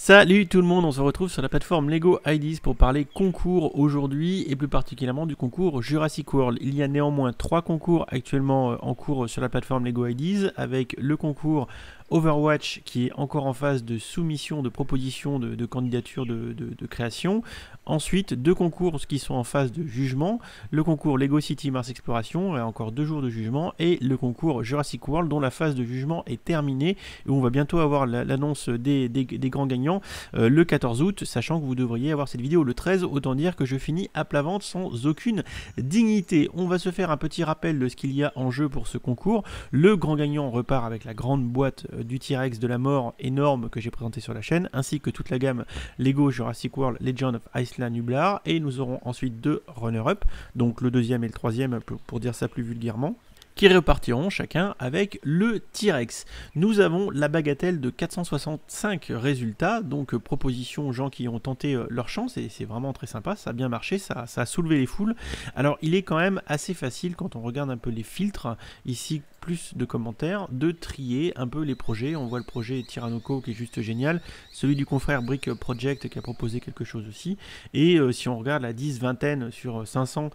Salut tout le monde, on se retrouve sur la plateforme Lego Ideas pour parler concours aujourd'hui et plus particulièrement du concours Jurassic World. Il y a néanmoins 3 concours actuellement en cours sur la plateforme Lego Ideas avec le concours Overwatch qui est encore en phase de soumission de proposition de candidature de création. Ensuite, 2 concours qui sont en phase de jugement, le concours Lego City Mars Exploration, encore 2 jours de jugement, et le concours Jurassic World dont la phase de jugement est terminée et où on va bientôt avoir l'annonce des grands gagnants le 14 août, sachant que vous devriez avoir cette vidéo le 13, autant dire que je finis à plat ventre sans aucune dignité. On va se faire un petit rappel de ce qu'il y a en jeu pour ce concours. Le grand gagnant repart avec la grande boîte du T-Rex de la mort énorme que j'ai présenté sur la chaîne, ainsi que toute la gamme Lego Jurassic World Legend of Isla Nublar, et nous aurons ensuite 2 runner-up, donc le deuxième et le troisième pour dire ça plus vulgairement, qui repartiront chacun avec le T-Rex. Nous avons la bagatelle de 465 résultats, donc proposition aux gens qui ont tenté leur chance, et c'est vraiment très sympa, ça a bien marché, ça a soulevé les foules. Alors il est quand même assez facile quand on regarde un peu les filtres, ici plus de commentaires, de trier un peu les projets. On voit le projet Tyrannoco qui est juste génial, celui du confrère Brick Project qui a proposé quelque chose aussi, et si on regarde la 10-vingtaine sur 500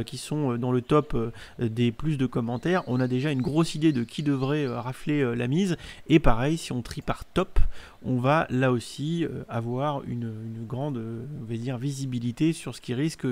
qui sont dans le top des plus de commentaires, on a déjà une grosse idée de qui devrait rafler la mise. Et pareil, si on trie par top, on va là aussi avoir une grande on va dire, visibilité sur ce qui risque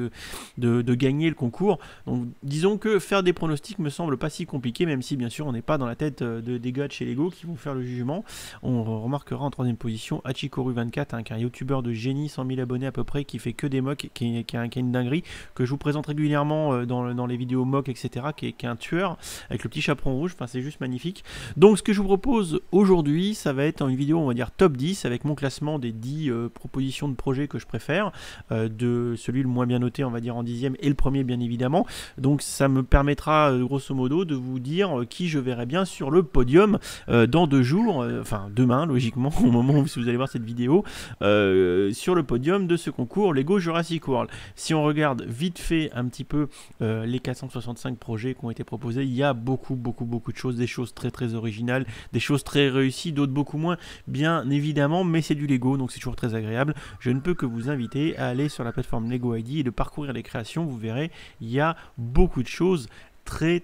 de gagner le concours. Donc disons que faire des pronostics me semble pas si compliqué, même si bien sûr on n'est pas dans la tête des gars de chez Lego qui vont faire le jugement. On remarquera en 3ème position Hachikoru24, qui est un youtubeur de génie, 100 000 abonnés à peu près, qui fait que des mocks, qui a une dinguerie, que je vous présente régulièrement dans les vidéos mock, etc., qui est un tueur avec le petit chaperon rouge, enfin c'est juste magnifique. Donc ce que je vous propose aujourd'hui, ça va être une vidéo on va dire top 10 avec mon classement des 10 propositions de projets que je préfère, de celui le moins bien noté on va dire en 10e et le premier bien évidemment. Donc ça me permettra grosso modo de vous dire qui je verrai bien sur le podium dans 2 jours, enfin demain logiquement au moment où vous allez voir cette vidéo, sur le podium de ce concours Lego Jurassic World. Si on regarde vite fait un petit peu les 465 projets qui ont été proposés, il y a beaucoup de choses, des choses très originales, des choses très réussies, d'autres beaucoup moins bien évidemment, mais c'est du Lego donc c'est toujours très agréable. Je ne peux que vous inviter à aller sur la plateforme Lego ID et de parcourir les créations. Vous verrez, il y a beaucoup de choses très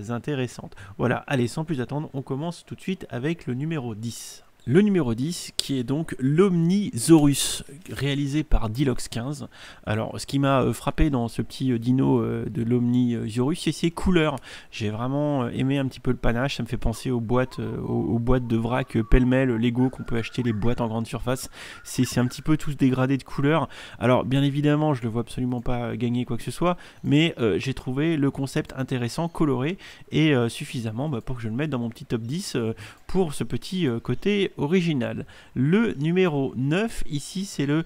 intéressantes. Voilà, allez, sans plus attendre, on commence tout de suite avec le numéro 10. Le numéro 10 qui est donc l'Omnisaurus, réalisé par Dilox15. Alors ce qui m'a frappé dans ce petit dino de l'Omnisaurus, c'est ses couleurs. J'ai vraiment aimé un petit peu le panache, ça me fait penser aux boîtes de vrac pêle-mêle Lego qu'on peut acheter, les boîtes en grande surface. C'est un petit peu tous dégradés de couleurs. Alors bien évidemment je ne le vois absolument pas gagner quoi que ce soit, mais j'ai trouvé le concept intéressant, coloré et suffisamment pour que je le mette dans mon petit top 10 pour ce petit côté original. Le numéro 9 ici c'est le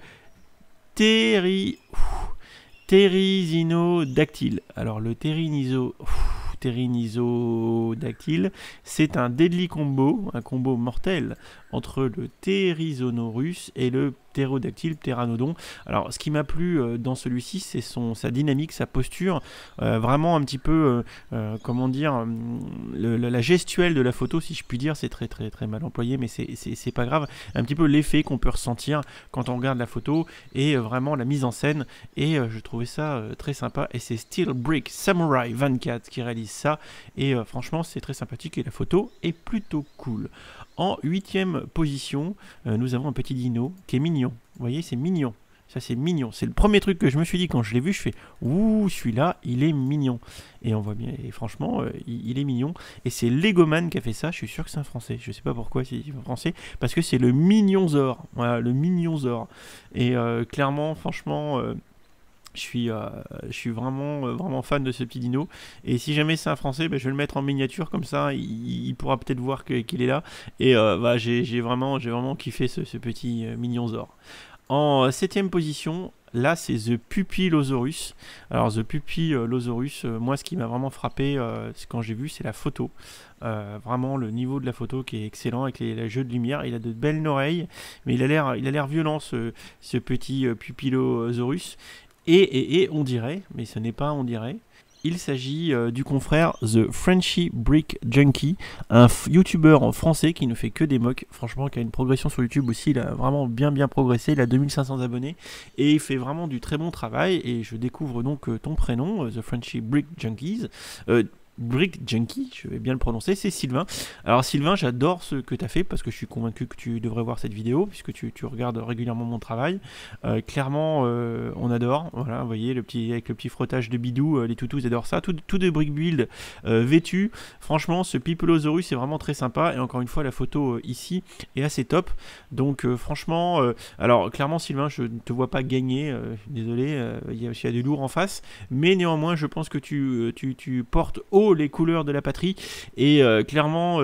Therizonodactyle. Alors le Therizonodactyle, c'est un deadly combo, un combo mortel entre le Therizonurus et le Pterodactyle-Pteranodon. Alors ce qui m'a plu dans celui-ci, c'est sa dynamique, sa posture, vraiment un petit peu, comment dire, la gestuelle de la photo, si je puis dire, c'est très mal employé, mais c'est pas grave, un petit peu l'effet qu'on peut ressentir quand on regarde la photo, et vraiment la mise en scène, et je trouvais ça très sympa, et c'est Steel Brick Samurai 24 qui réalise ça, et franchement c'est très sympathique, et la photo est plutôt cool. En 8e position, nous avons un petit dino qui est mignon. Vous voyez, c'est mignon. Ça, c'est mignon. C'est le premier truc que je me suis dit quand je l'ai vu. Je fais ouh, celui-là, il est mignon. Et on voit bien. Et franchement, il est mignon. Et c'est Legoman qui a fait ça. Je suis sûr que c'est un français. Je sais pas pourquoi c'est un français. Parce que c'est le Mignonzor. Voilà, le Mignonzor. Et clairement, franchement. Je suis vraiment fan de ce petit dino, et si jamais c'est un français, je vais le mettre en miniature comme ça, il pourra peut-être voir qu'il est là, et j'ai vraiment kiffé ce petit Mignonzor. En 7e position, là c'est The Pupilosaurus. Alors The Pupilosaurus, moi ce qui m'a vraiment frappé quand j'ai vu, c'est la photo. Vraiment le niveau de la photo qui est excellent avec les jeux de lumière. Il a de belles oreilles, mais il a l'air violent ce petit Pupilosaurus. Et on dirait, mais ce n'est pas on dirait, Il s'agit du confrère The Frenchy Brick Junkie, un youtubeur français qui ne fait que des mocks, franchement qui a une progression sur YouTube aussi, il a vraiment bien progressé, il a 2500 abonnés et il fait vraiment du très bon travail. Et je découvre donc ton prénom, The Frenchy Brick Junkies. Brick Junkie, je vais bien le prononcer, c'est Sylvain. Alors Sylvain, j'adore ce que tu as fait parce que je suis convaincu que tu devrais voir cette vidéo puisque tu regardes régulièrement mon travail. Clairement, on adore. Voilà, vous voyez, avec le petit frottage de bidou, les toutous adorent ça. Tout de brick build vêtu. Franchement, ce Pipelosaurus c'est vraiment très sympa. Et encore une fois, la photo ici est assez top. Donc franchement, alors clairement Sylvain, je ne te vois pas gagner. Désolé, il y a du lourd en face. Mais néanmoins, je pense que tu portes haut les couleurs de la patrie et clairement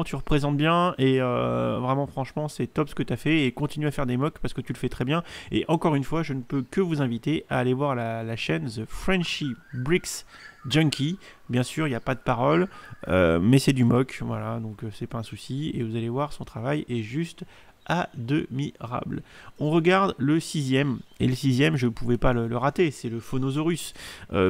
tu représentes bien et vraiment franchement c'est top ce que tu as fait et continue à faire des mocks parce que tu le fais très bien. Et encore une fois, je ne peux que vous inviter à aller voir la chaîne The Frenchy Bricks Junkie. Bien sûr, il n'y a pas de parole, mais c'est du mock, voilà, donc c'est pas un souci et vous allez voir, son travail est juste admirable. On regarde le 6e, et le 6e, je ne pouvais pas le rater, c'est le Phonosaurus.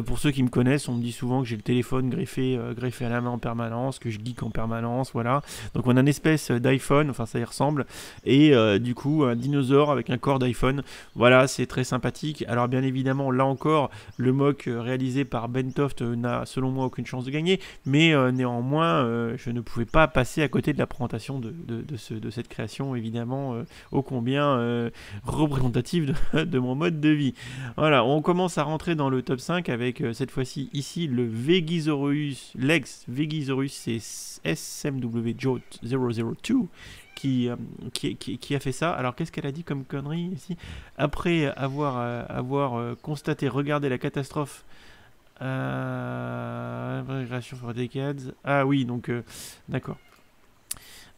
Pour ceux qui me connaissent, on me dit souvent que j'ai le téléphone greffé à la main en permanence, que je geek en permanence, voilà. Donc on a une espèce d'iPhone, enfin ça y ressemble, et du coup un dinosaure avec un corps d'iPhone, voilà, c'est très sympathique. Alors bien évidemment, là encore, le mock réalisé par Bentoft n'a selon moi aucune chance de gagner, mais néanmoins, je ne pouvais pas passer à côté de la présentation de cette création, évidemment, ô combien représentative de mon mode de vie. Voilà, on commence à rentrer dans le top 5 avec cette fois-ci ici le Vegisaurus, l'ex Vegisaurus, c'est SMW Joe 002 qui a fait ça. Alors qu'est-ce qu'elle a dit comme connerie ici? Après avoir constaté, regardez la catastrophe. Régression for decades. Ah oui, donc d'accord.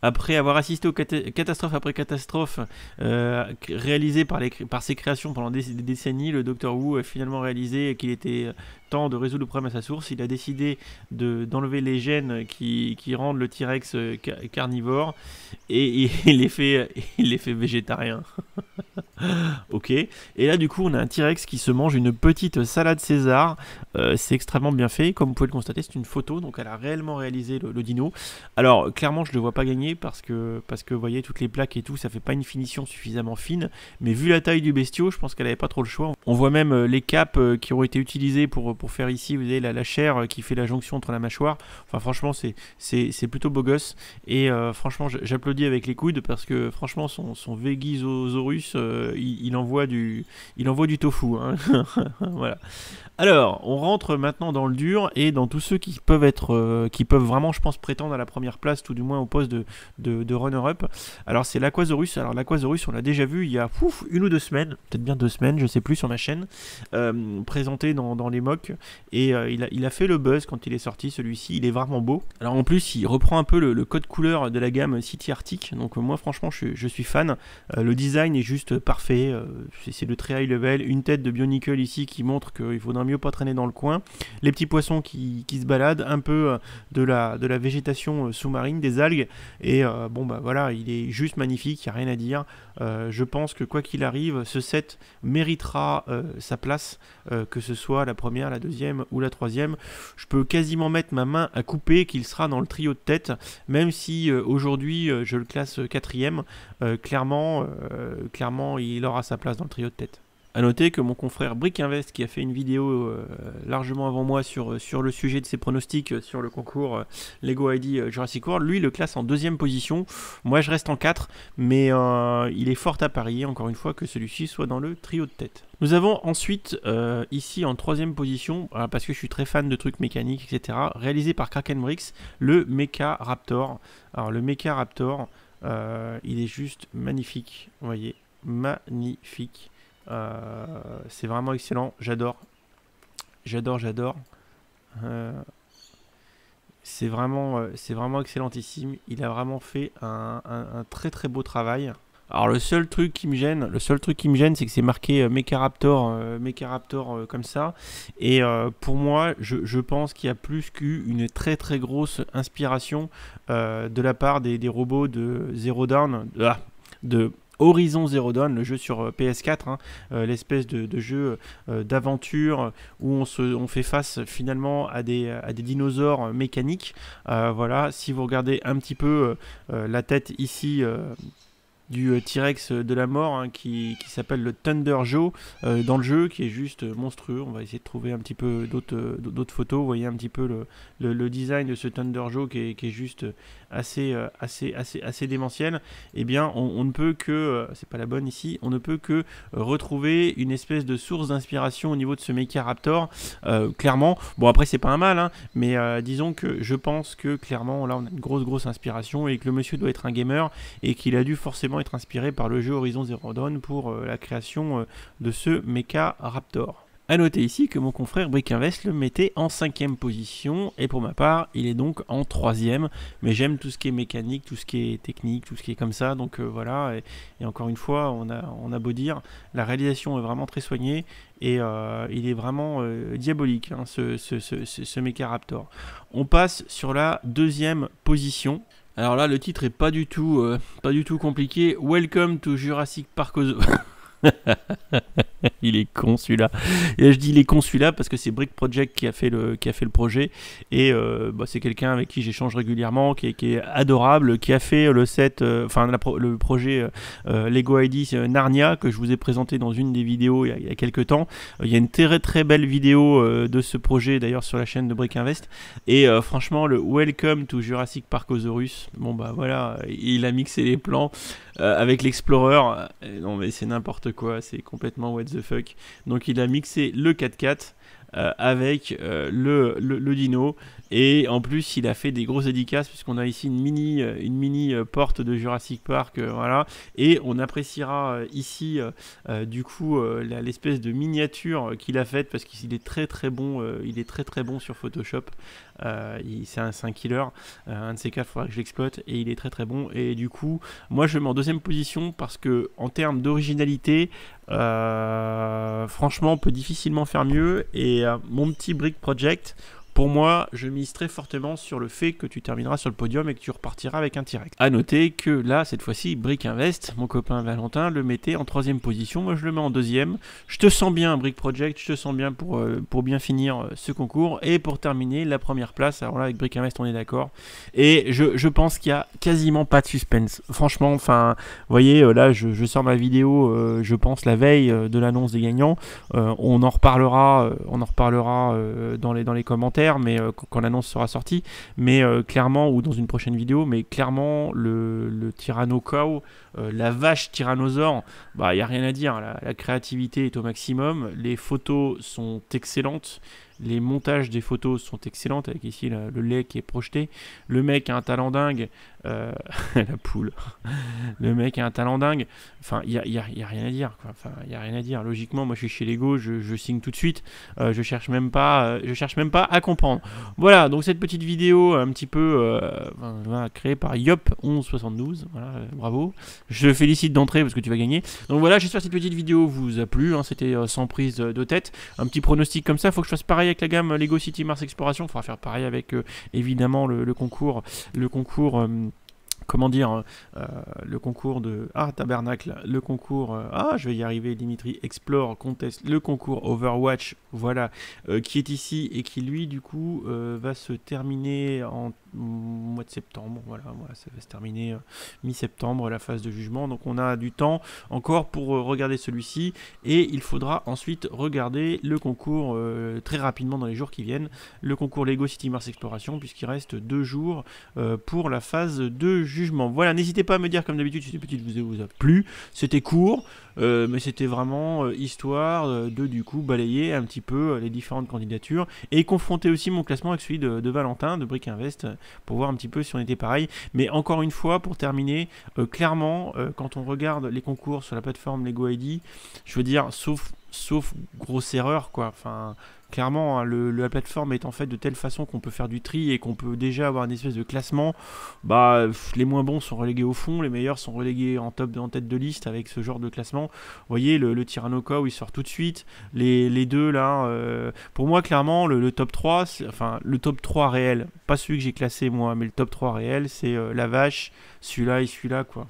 Après avoir assisté aux catastrophes après catastrophes réalisées par ses créations pendant des décennies, le Dr Who a finalement réalisé qu'il était temps de résoudre le problème à sa source. Il a décidé d'enlever les gènes qui rendent le T-Rex carnivore et il les fait végétariens. Ok. Et là du coup on a un T-Rex qui se mange une petite salade César. C'est extrêmement bien fait. Comme vous pouvez le constater, c'est une photo, donc elle a réellement réalisé le dino. Alors clairement je ne le vois pas gagner parce que vous voyez toutes les plaques et tout, ça fait pas une finition suffisamment fine. Mais vu la taille du bestiau, je pense qu'elle avait pas trop le choix. On voit même les capes qui ont été utilisées pour faire ici, vous voyez la chair qui fait la jonction entre la mâchoire. Enfin franchement c'est plutôt beau gosse. Et franchement j'applaudis avec les coudes parce que franchement son Vegisaurus il envoie du tofu, hein. Voilà. Alors, on rentre maintenant dans le dur et dans tous ceux qui peuvent vraiment, je pense, prétendre à la première place, tout du moins au poste de runner-up. Alors, c'est l'Aquasaurus. Alors, l'Aquasaurus, on l'a déjà vu il y a une ou deux semaines, peut-être bien 2 semaines, je sais plus, sur ma chaîne, présenté dans les mocks. Et il a fait le buzz quand il est sorti, celui-ci. Il est vraiment beau. Alors, en plus, il reprend un peu le code couleur de la gamme City Arctic. Donc, moi, franchement, je suis fan. Le design est juste parfait. C'est de très high level. Une tête de Bionicle ici qui montre qu'il faudra mieux pas traîner dans le coin. Les petits poissons qui se baladent, un peu de la végétation sous-marine, des algues. Et bon, bah voilà, il est juste magnifique, il n'y a rien à dire. Je pense que quoi qu'il arrive, ce set méritera sa place, que ce soit la première, la deuxième ou la troisième. Je peux quasiment mettre ma main à couper qu'il sera dans le trio de tête, même si aujourd'hui je le classe 4e. Clairement, il aura sa place dans le trio de tête. A noter que mon confrère Brick Invest, qui a fait une vidéo largement avant moi sur le sujet de ses pronostics sur le concours Lego ID Jurassic World, lui le classe en 2e position. Moi je reste en 4, mais il est fort à parier, encore une fois, que celui-ci soit dans le trio de tête. Nous avons ensuite ici en 3e position, parce que je suis très fan de trucs mécaniques, etc., réalisé par Kraken Bricks, le Mecha Raptor. Alors le Mecha Raptor, il est juste magnifique, vous voyez, magnifique. C'est vraiment excellent, j'adore. C'est vraiment excellentissime. Il a vraiment fait un très très beau travail. Alors le seul truc qui me gêne, c'est que c'est marqué Mecha Raptor comme ça. Et pour moi, je pense qu'il y a plus qu'une très très grosse inspiration de la part des robots de Zero Dawn, Horizon Zero Dawn, le jeu sur PS4, hein, l'espèce de jeu d'aventure où on fait face finalement à des dinosaures mécaniques. Voilà, si vous regardez un petit peu la tête ici du T-Rex de la mort, hein, qui s'appelle le Thunder Joe dans le jeu, qui est juste monstrueux. On va essayer de trouver un petit peu d'autres photos. Vous voyez un petit peu le design de ce Thunder Joe qui est juste assez démentiel. Eh bien, on ne peut que, c'est pas la bonne ici, on ne peut que retrouver une espèce de source d'inspiration au niveau de ce Mecha Raptor, clairement. Bon, après, c'est pas un mal, hein, mais disons que je pense que clairement, là, on a une grosse inspiration et que le monsieur doit être un gamer et qu'il a dû forcément être inspiré par le jeu Horizon Zero Dawn pour la création de ce Mecha Raptor. A noter ici que mon confrère Brick-Invest le mettait en 5e position et pour ma part il est donc en 3e, mais j'aime tout ce qui est mécanique, tout ce qui est technique, tout ce qui est comme ça, donc voilà, et encore une fois on a beau dire, la réalisation est vraiment très soignée et il est vraiment diabolique, hein, ce Mecha Raptor. On passe sur la 2e position. Alors là, le titre est pas du tout compliqué. Welcome to Jurassic Park. Il est con celui-là. Et je dis il est con celui-là parce que c'est Brick Project qui a fait le projet et c'est quelqu'un avec qui j'échange régulièrement, qui est adorable, qui a fait le set, le projet Lego ID Narnia que je vous ai présenté dans une des vidéos il y a quelques temps. Il y a une très belle vidéo de ce projet d'ailleurs sur la chaîne de Brick Invest et franchement le Welcome to Jurassic Parkosaurus, bon bah voilà, il a mixé les plans avec l'Explorer, non mais c'est n'importe quoi, c'est complètement what the fuck. Donc il a mixé le 4x4 avec le dino et en plus il a fait des grosses dédicaces puisqu'on a ici une mini porte de Jurassic Park, voilà, et on appréciera ici du coup l'espèce de miniature qu'il a faite parce qu'il est très bon, il est très bon sur Photoshop. C'est un killer, un de ces quatre, il faudra que je l'exploite et il est très bon. Et du coup moi je le mets en 2e position parce que en termes d'originalité franchement on peut difficilement faire mieux et mon petit Brick Project, pour moi, je mise très fortement sur le fait que tu termineras sur le podium et que tu repartiras avec un T-Rex. A noter que là, cette fois-ci, Brick Invest, mon copain Valentin, le mettait en 3e position. Moi, je le mets en 2e. Je te sens bien, Brick Project. Je te sens bien pour bien finir ce concours. Et pour terminer, la première place. Alors là, avec Brick Invest, on est d'accord. Et je pense qu'il n'y a quasiment pas de suspense. Franchement, enfin, vous voyez, là, je sors ma vidéo, je pense, la veille de l'annonce des gagnants. On en reparlera dans les commentaires, mais quand l'annonce sera sortie, mais clairement, ou dans une prochaine vidéo, mais clairement le Tyranno Cow, la vache tyrannosaure, bah il n'y a rien à dire, la créativité est au maximum, les photos sont excellentes, les montages des photos sont excellents, avec ici le lait qui est projeté, le mec a un talent dingue, la poule, le mec a un talent dingue, enfin il y a rien à dire, quoi. Enfin il y a rien à dire, logiquement moi je suis chez Lego, je signe tout de suite, je cherche même pas à comprendre. Voilà, donc cette petite vidéo un petit peu créée par Yop1172, voilà, bravo, je félicite d'entrée parce que tu vas gagner. Donc voilà, j'espère que cette petite vidéo vous a plu, hein, c'était sans prise de tête, un petit pronostic comme ça. Faut que je fasse pareil avec la gamme Lego City Mars Exploration, il faudra faire pareil avec évidemment le concours comment dire, le concours de Tabernacle, le concours je vais y arriver, Dimitri Explore Contest, le concours Overwatch, voilà, qui est ici et qui lui du coup va se terminer en mois de septembre, voilà, ça va se terminer mi-septembre, la phase de jugement, donc on a du temps encore pour regarder celui-ci et il faudra ensuite regarder le concours très rapidement dans les jours qui viennent, le concours Lego City Mars Exploration, puisqu'il reste 2 jours pour la phase de jugement. Voilà, n'hésitez pas à me dire comme d'habitude si cette petite vidéo vous a plu, c'était court, mais c'était vraiment histoire de du coup balayer un petit peu les différentes candidatures et confronter aussi mon classement avec celui de Valentin de Brick Invest pour voir un petit peu si on était pareil. Mais encore une fois, pour terminer, clairement quand on regarde les concours sur la plateforme Lego ID, je veux dire, sauf grosse erreur, quoi, enfin clairement, hein, la plateforme est en fait de telle façon qu'on peut faire du tri et qu'on peut déjà avoir une espèce de classement. Bah, les moins bons sont relégués au fond, les meilleurs sont relégués en tête de liste avec ce genre de classement. Vous voyez, le Tyranno Cow il sort tout de suite. Les deux là, pour moi clairement le top 3, enfin le top 3 réel, pas celui que j'ai classé moi, mais le top 3 réel, c'est la vache, celui-là et celui-là, quoi.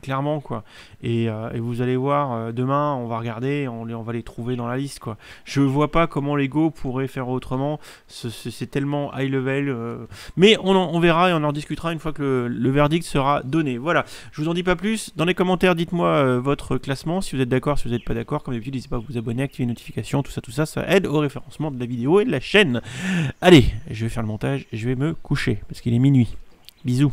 clairement quoi. Et vous allez voir, demain on va regarder, on va les trouver dans la liste quoi. Je vois pas comment Lego pourrait faire autrement, c'est tellement high level, mais on verra et on en discutera une fois que le verdict sera donné. Voilà, je vous en dis pas plus. Dans les commentaires, dites-moi votre classement, si vous êtes d'accord, si vous n'êtes pas d'accord. Comme d'habitude, n'hésitez pas à vous abonner, activer les notifications, tout ça, ça aide au référencement de la vidéo et de la chaîne. Allez, je vais faire le montage et je vais me coucher parce qu'il est minuit. Bisous.